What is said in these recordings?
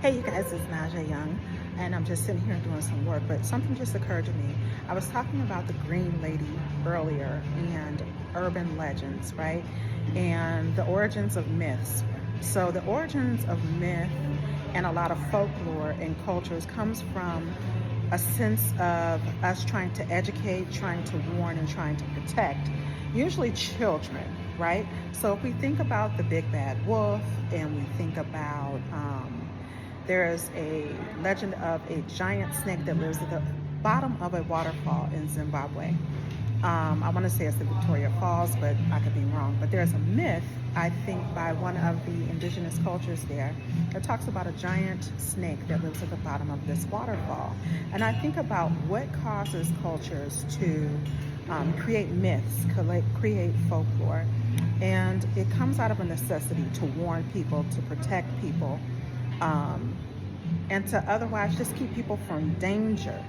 Hey, you guys, it's Naja Young, and I'm just sitting here doing some work, but something just occurred to me. I was talking about the Green Lady earlier and urban legends, right? And the origins of myths. So, the origins of myth and a lot of folklore and cultures comes from a sense of us trying to educate, trying to warn, and trying to protect, usually children, right? So, if we think about the big bad wolf and we think about, there's a legend of a giant snake that lives at the bottom of a waterfall in Zimbabwe. I want to say it's the Victoria Falls, but I could be wrong. But there's a myth, I think, by one of the indigenous cultures there that talks about a giant snake that lives at the bottom of this waterfall. And I think about what causes cultures to create myths, create folklore. And it comes out of a necessity to warn people, to protect people, um, and to otherwise just keep people from danger.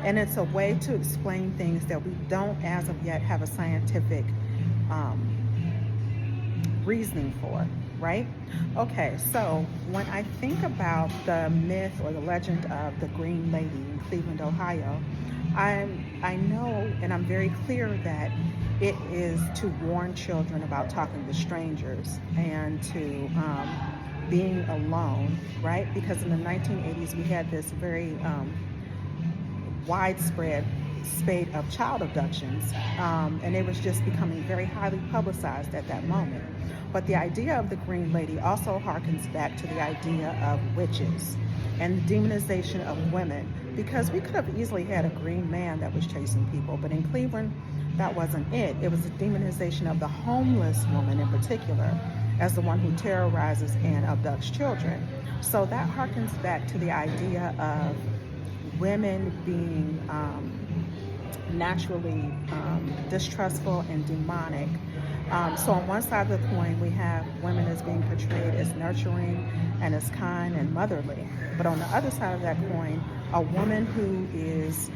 And it's a way to explain things that we don't, as of yet, have a scientific um, reasoning for, right? Okay, so when I think about the myth or the legend of the Green Lady in Cleveland, Ohio, I know and I'm very clear that it is to warn children about talking to strangers and to being alone, right? Because in the 1980s we had this very widespread spate of child abductions, and it was just becoming very highly publicized at that moment. But the idea of the Green Lady also harkens back to the idea of witches and the demonization of women, because we could have easily had a green man that was chasing people, but in Cleveland, that wasn't it. It was a demonization of the homeless woman in particular as the one who terrorizes and abducts children. So that harkens back to the idea of women being naturally distrustful and demonic. So on one side of the coin, we have women as being portrayed as nurturing and as kind and motherly. But on the other side of that coin, a woman who is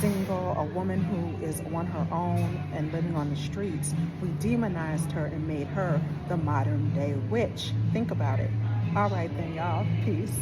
single, a woman who is on her own and living on the streets, we demonized her and made her the modern day witch. Think about it. All right then, y'all. Peace.